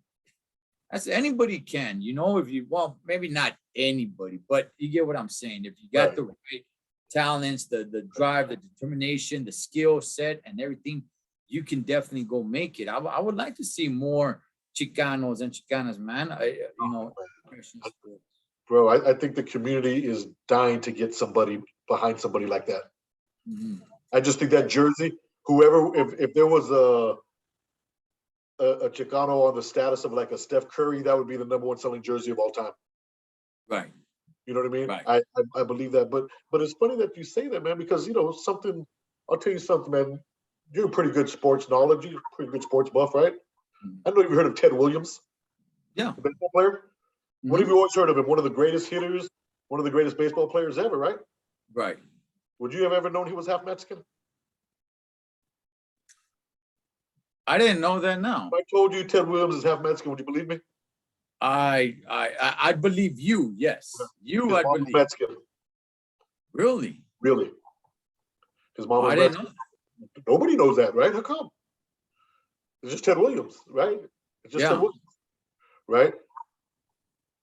that's anybody can, if you want, maybe not anybody, but you get what I'm saying. If you got right. The right talents, the drive, the determination, the skill set and everything, you can definitely go make it. I would like to see more Chicanos and Chicanas, man. Bro, I think the community is dying to get somebody behind somebody like that. Mm-hmm. I just think that jersey whoever, if there was a Chicano on the status of like a Steph Curry, that would be the #1 selling jersey of all time. Right. You know what I mean? Right. I believe that, but it's funny that you say that, man, because something. I'll tell you something, man. You're a pretty good sports knowledge. You're a pretty good sports buff, right? I know you've heard of Ted Williams, Yeah. the baseball player. What have you always heard of him? One of the greatest hitters, one of the greatest baseball players ever, right? Right. Would you have ever known he was half Mexican? I didn't know that now. If I told you Ted Williams is half Mexican, would you believe me? I believe you. Yes. You, I believe. Mexican. Really? Really. His mom was I didn't Mexican. know. Nobody knows that, right? How come? It's just Ted Williams, right? It's just Ted Williams, right?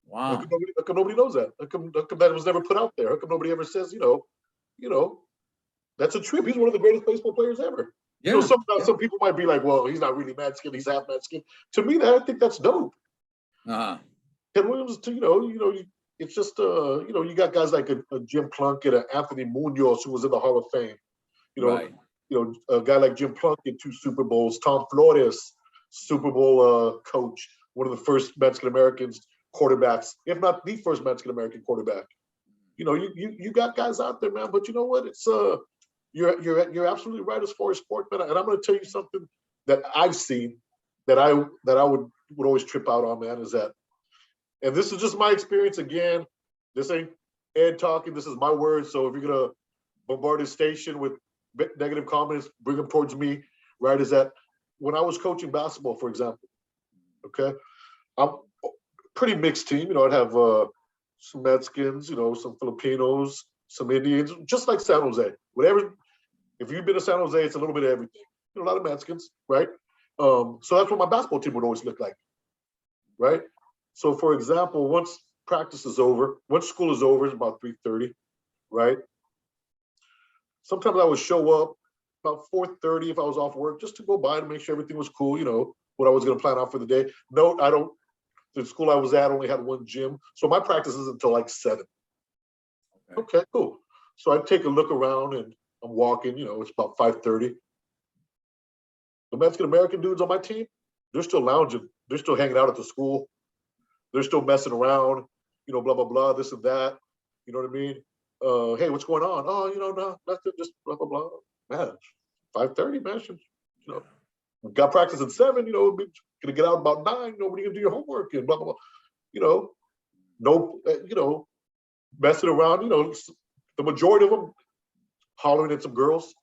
Wow. How come nobody knows that? How come that was never put out there? How come nobody ever says, that's a trip. He's one of the greatest baseball players ever. Yeah. Some people might be like, well, he's not really Mexican, he's half Mexican. To me, I think that's dope. Ted Williams, it's just you got guys like a Jim Plunkett, an Anthony Munoz, who was in the Hall of Fame. Right. A guy like Jim Plunkett, 2 Super Bowls, Tom Flores, Super Bowl coach, one of the first Mexican Americans quarterbacks, if not the first Mexican American quarterback. You got guys out there, man. But you know what? It's you're absolutely right as far as sport, man. And I'm going to tell you something that I've seen that I would always trip out on, man. Is that, and this is just my experience again. This ain't Ed talking. This is my words. So if you're gonna bombard this station with negative comments, bring them towards me. Right? Is that when I was coaching basketball, for example? Okay, I'm pretty mixed team. I'd have some Mexicans, some Filipinos, some Indians, just like San Jose. Whatever. If you've been to San Jose, it's a little bit of everything. A lot of Mexicans, right? So that's what my basketball team would always look like, right? So, for example, once practice is over, once school is over, it's about 3:30, right? Sometimes I would show up about 4:30 if I was off work, just to go by and make sure everything was cool, what I was going to plan out for the day. No, the school I was at only had one gym, so my practice isn't until like 7. Okay, cool. So I take a look around and I'm walking, it's about 5:30. The Mexican American dudes on my team, they're still lounging. They're still hanging out at the school. They're still messing around, blah, blah, blah, this and that. You know what I mean? Hey, what's going on? Oh, no, nothing, just blah, blah, blah. Man, 5:30, man. We got practice at 7, we're gonna get out about 9, what are you gonna do your homework and blah, blah, blah. No, messing around, the majority of them hollering at some girls.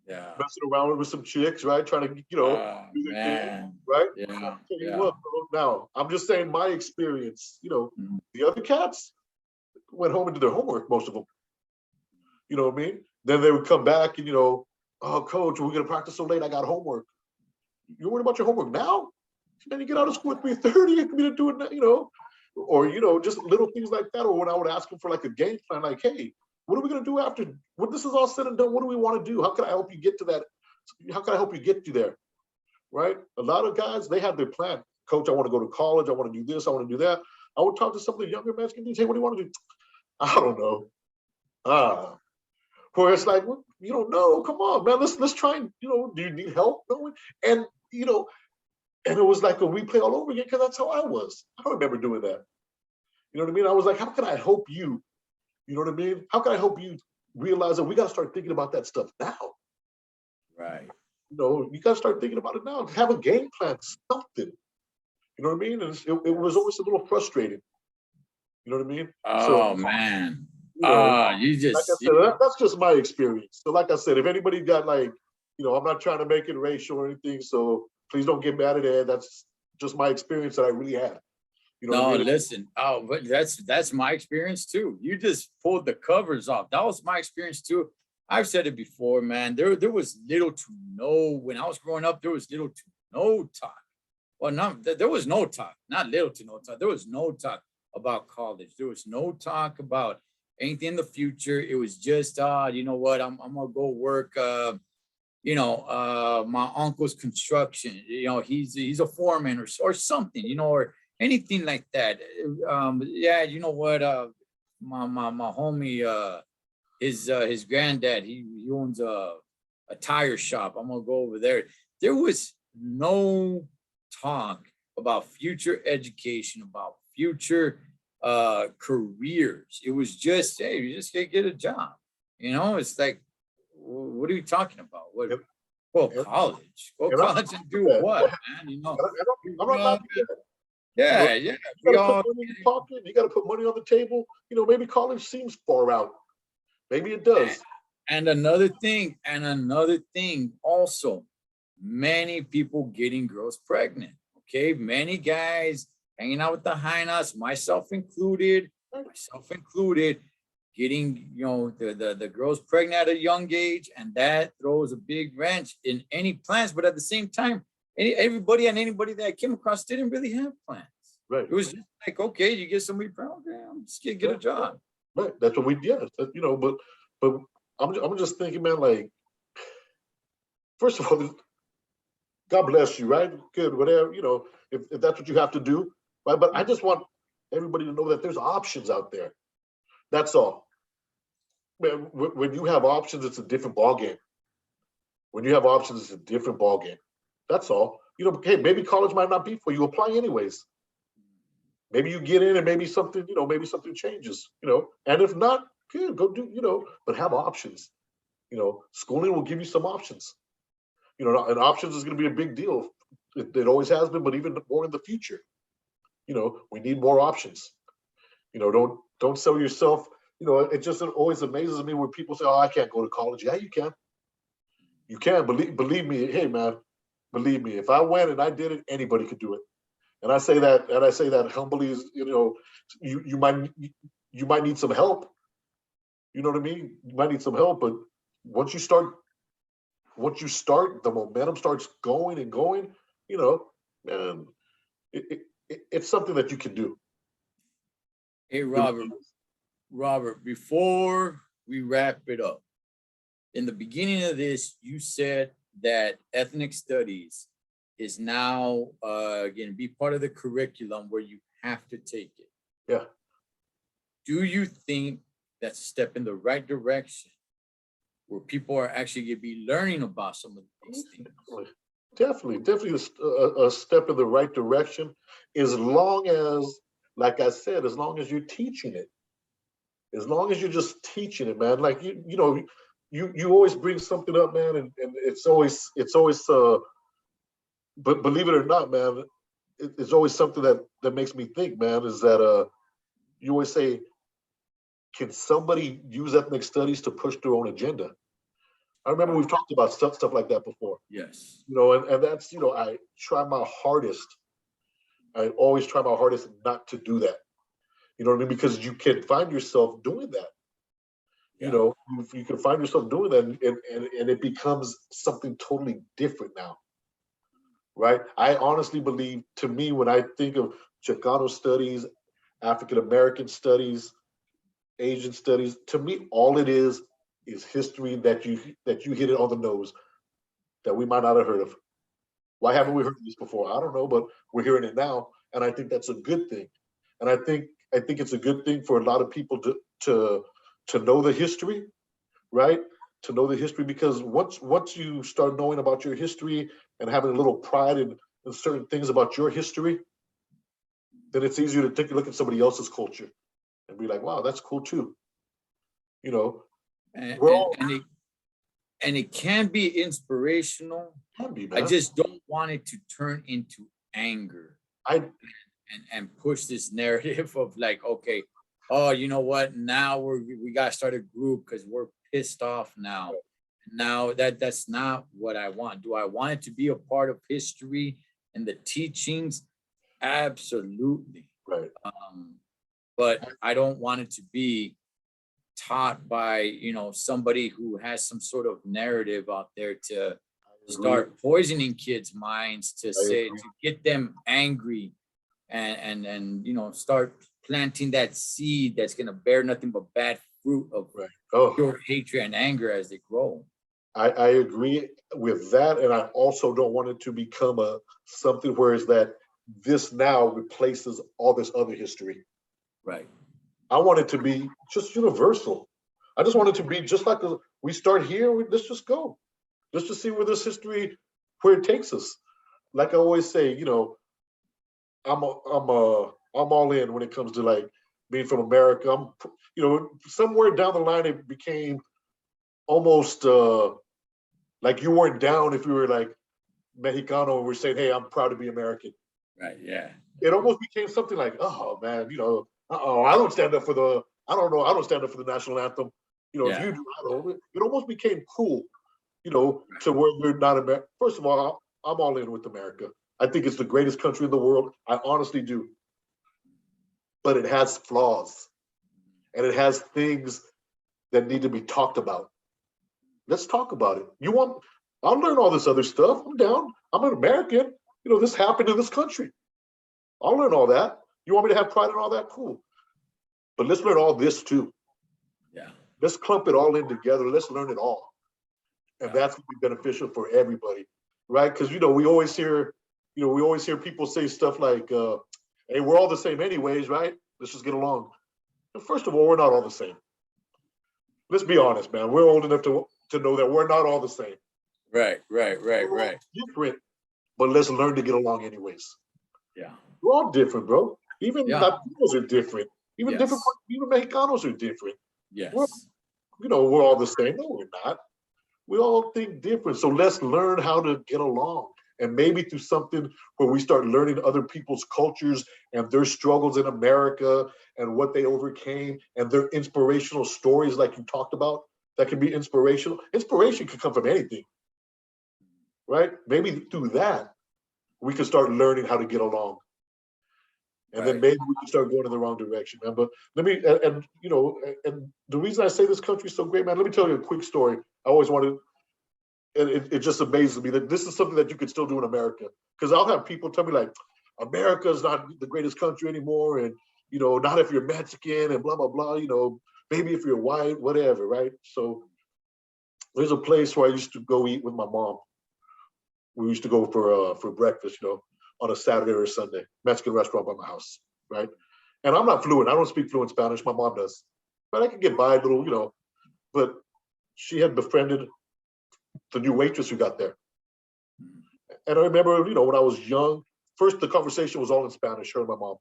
Yeah. Messing around with some chicks, right? Trying to, do their thing, right? Yeah. I'll tell you what, bro, now, I'm just saying my experience, the other cats went home and did their homework, most of them. You know what I mean? Then they would come back and, oh, coach, we're going to practice so late, I got homework. You're worried about your homework now? Then you get out of school at 3:30, you can be doing that, or, just little things like that. Or when I would ask them for like a game plan, like, hey, what are we going to do after when this is all said and done? What do we want to do? How can I help you get to that? How can I help you get you there? Right? A lot of guys, they have their plan. Coach, I want to go to college. I want to do this. I want to do that. I would talk to some of the younger Mexican dudes. Hey, what do you want to do? I don't know. Where it's like, well, you don't know. Come on, man. Let's try and, do you need help? And, and it was like a replay all over again because that's how I was. I don't remember doing that. You know what I mean? I was like, how can I help you? You know what I mean? How can I help you realize that we got to start thinking about that stuff now? Right. You got to start thinking about it now. Have a game plan, something. You know what I mean? And it was always a little frustrating. You know what I mean? Oh, man. You just. Like I said, that's just my experience. So, like I said, if anybody got like, I'm not trying to make it racial or anything. So please don't get mad at it. That's just my experience that I really had. Listen. Oh, but that's my experience too. You just pulled the covers off. That was my experience too. I've said it before, man. There was little to no when I was growing up. There was little to no talk. Well, there was no talk. Not little to no talk. There was no talk about college. There was no talk about anything in the future. It was just, you know what? I'm gonna go work. My uncle's construction. He's a foreman or something. Or anything like that. You know what? My homie, his granddad, he owns a a tire shop. I'm gonna go over there. There was no talk about future education, about future careers. It was just, hey, you just gotta get a job. You know, it's like, what are you talking about? What? Yep. Go Yep. college. Go And I'm college and do not what, man? You know, I'm we not all, knocking that. You know, yeah, yeah. you We got to all, put money in your pocket. You got to put money on the table. You know, maybe college seems far out. Maybe it does. and another thing also, many people getting girls pregnant. Okay, many guys hanging out with the high-nots, myself included, getting the girls pregnant at a young age, and that throws a big wrench in any plans. But at the same time, everybody and anybody that I came across didn't really have plans. Right. It was just like, okay, you get somebody pregnant, okay, I'm just gonna get a job. Right. That's what we did. You know, but I'm just thinking, man, like, first of all, God bless you, right? Good, whatever, you know, if that's what you have to do, right? But I just want everybody to know that there's options out there. That's all. Man, when you have options, it's a different ballgame. When you have options, it's a different ballgame. That's all. You know, hey, maybe college might not be for you. Apply anyways. Maybe you get in and maybe something, you know, maybe something changes, you know. And if not, good, go do, you know, but have options. You know, schooling will give you some options. You know, and options is going to be a big deal. It always has been, but even more in the future. You know, we need more options. You know, don't sell yourself. You know, it just always amazes me when people say, "Oh, I can't go to college." Yeah, you can. You can. Believe me. Hey, man, believe me. If I went and I did it, anybody could do it. And I say that humbly. You know, you might need some help. You know what I mean? You might need some help, but once you start, the momentum starts going and going. You know, man, it's something that you can do. Hey, Robert, before we wrap it up, in the beginning of this, you said that ethnic studies is now going to be part of the curriculum where you have to take it. Yeah. Do you think that's a step in the right direction where people are actually going to be learning about some of these things? Definitely a step in the right direction, as long as, like I said, as long as you're teaching it. As long as you're just teaching it, man. Like you know, you always bring something up, man, and it's always but believe it or not, man, it's always something that makes me think, man, is that you always say, can somebody use ethnic studies to push their own agenda? I remember we've talked about stuff like that before. Yes. You know, and that's, you know, I try my hardest. I always try my hardest not to do that. You know what I mean? Because you can find yourself doing that. Yeah. You know, you can find yourself doing that, and it becomes something totally different now. Right? I honestly believe, to me, when I think of Chicano studies, African American studies, Asian studies, to me, all it is history that you hit it on the nose that we might not have heard of. Why haven't we heard of this before? I don't know, but we're hearing it now, and I think that's a good thing. And I think it's a good thing for a lot of people to know the history, right? To know the history, because once you start knowing about your history and having a little pride in certain things about your history, then it's easier to take a look at somebody else's culture and be like, wow, that's cool too. You know, and it can be inspirational. Can be, I man. just don't want it to turn into anger and push this narrative of like, okay, oh, you know what? Now we got to start a group because we're pissed off now. Now that's not what I want. Do I want it to be a part of history and the teachings? Absolutely. Right. But I don't want it to be taught by, you know, somebody who has some sort of narrative out there to start poisoning kids' minds, to say, to get them angry and you know, start planting that seed that's going to bear nothing but bad fruit of pure hatred and anger as they grow. I agree with that, and I also don't want it to become something where is that this now replaces all this other history. Right. I want it to be just universal. I just want it to be just like we start here. Let's just go. just to see where this history, where it takes us. Like I always say, I'm all in when it comes to like being from America. Somewhere down the line it became almost like you weren't down if you were like Mexicano and we're saying, hey, I'm proud to be American. Right. Yeah. It almost became something like, oh man, I don't stand up for the, I don't know, I don't stand up for the national anthem. If Yeah. you do, I don't. It almost became cool, to where we're not America. First of all, I'm all in with America. I think it's the greatest country in the world. I honestly do. But it has flaws and it has things that need to be talked about. Let's talk about it. I'll learn all this other stuff. I'm down. I'm an American. This happened in this country. I'll learn all that. You want me to have pride in all that? Cool. But let's learn all this too. Yeah. Let's clump it all in together. Let's learn it all. And Yeah. that's going to be beneficial for everybody. Right? Because we always hear people say stuff like, hey, we're all the same anyways, right? Let's just get along. And first of all, we're not all the same. Let's be honest, man. We're old enough to know that we're not all the same. Right. We're all different, but let's learn to get along anyways. Yeah. We're all different, bro. Even Latinos are different. Even Yes. even Mexicanos are different. Yes. We're all the same. No, we're not. We all think different. So let's learn how to get along. And maybe through something where we start learning other people's cultures and their struggles in America and what they overcame and their inspirational stories, like you talked about, that can be inspirational. Inspiration can come from anything, right? Maybe through that, we can start learning how to get along. And then maybe we can start going in the wrong direction, man. But let me, and the reason I say this country is so great, man, let me tell you a quick story. I always wanted, and it just amazes me that this is something that you could still do in America. Because I'll have people tell me like, America's not the greatest country anymore. And, not if you're Mexican and blah, blah, blah, maybe if you're white, whatever, right? So there's a place where I used to go eat with my mom. We used to go for breakfast, on a Saturday or a Sunday, Mexican restaurant by my house, right? And I'm not fluent. I don't speak fluent Spanish. My mom does. But I could get by a little, but she had befriended the new waitress who got there. And I remember, when I was young, first the conversation was all in Spanish, her and my mom.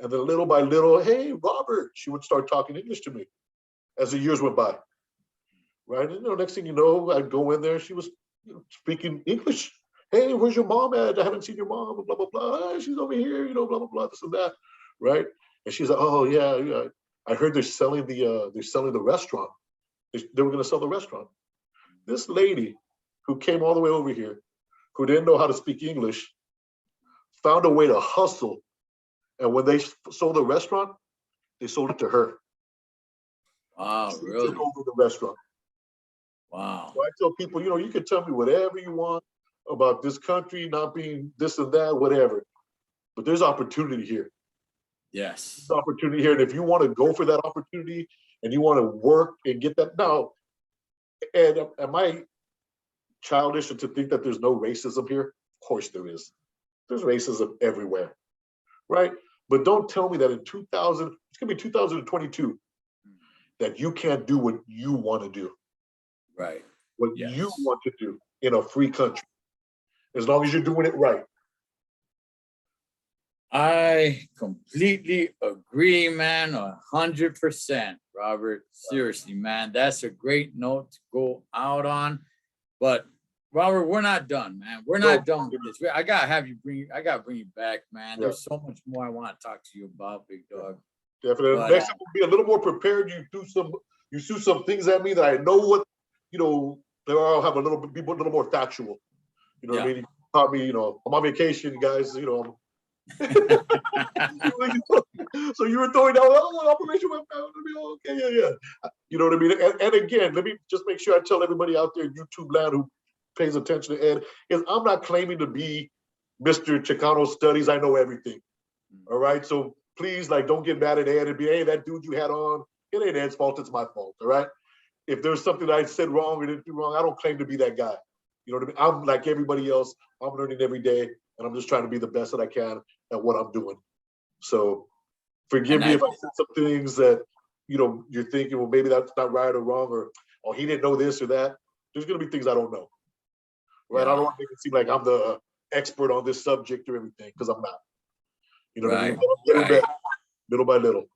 And then little by little, hey, Robert, she would start talking English to me as the years went by, right? And next thing you know, I'd go in there, she was speaking English. Hey, where's your mom at? I haven't seen your mom, blah, blah, blah. Hey, she's over here, blah, blah, blah, this and that, right? And she's like, oh, yeah. I heard they're selling the restaurant. They were going to sell the restaurant. This lady who came all the way over here, who didn't know how to speak English, found a way to hustle. And when they sold the restaurant, they sold it to her. Wow, She really? took over the restaurant. Wow. So I tell people, you can tell me whatever you want about this country not being this and that, whatever. But there's opportunity here. Yes. There's opportunity here. And if you want to go for that opportunity and you want to work and get that now, and am I childish to think that there's no racism here? Of course there is. There's racism everywhere, right? But don't tell me that in 2000, it's gonna be 2022, that you can't do what you want to do. Right. What you want to do in a free country, as long as you're doing it right. I completely agree, man, 100%, Robert. Seriously, man, that's a great note to go out on. But Robert, we're not done, man. We're not done with this. I gotta bring you back, man. There's so much more I want to talk to you about, big dog. Definitely. But, next time we'll be a little more prepared. You shoot some things at me that I know what, I'll have be a little more factual. You know what I mean? You taught me, I'm on vacation, guys, So you were throwing down, Operation okay, yeah. You know what I mean? And again, let me just make sure I tell everybody out there in YouTube land who pays attention to Ed, is I'm not claiming to be Mr. Chicano Studies. I know everything. All right. So please, don't get mad at Ed and be, hey, that dude you had on, it ain't Ed's fault, it's my fault. All right. If there's something that I said wrong or didn't do wrong, I don't claim to be that guy. You know what I mean? I'm like everybody else. I'm learning every day, and I'm just trying to be the best that I can at what I'm doing. So forgive me if I said some things that, you're thinking, well, maybe that's not right or wrong, or, oh, he didn't know this or that. There's gonna be things I don't know. Right? Yeah. I don't want to make it seem like I'm the expert on this subject or everything, because I'm not. You know what I mean? Little bit, little by little.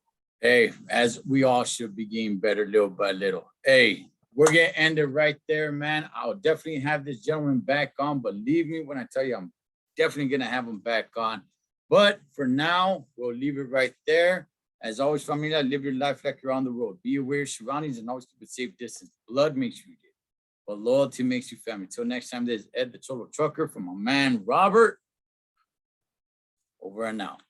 Hey, as we all should be getting better little by little. Hey, we're gonna end it right there, man. I'll definitely have this gentleman back on. Believe me when I tell you, I'm definitely gonna have him back on. But for now, we'll leave it right there. As always, familia, live your life like you're on the road. Be aware of your surroundings and always keep a safe distance. Blood makes you get, but loyalty makes you family. Till next time, this is Ed the Cholo Trucker from my man Robert. Over and out.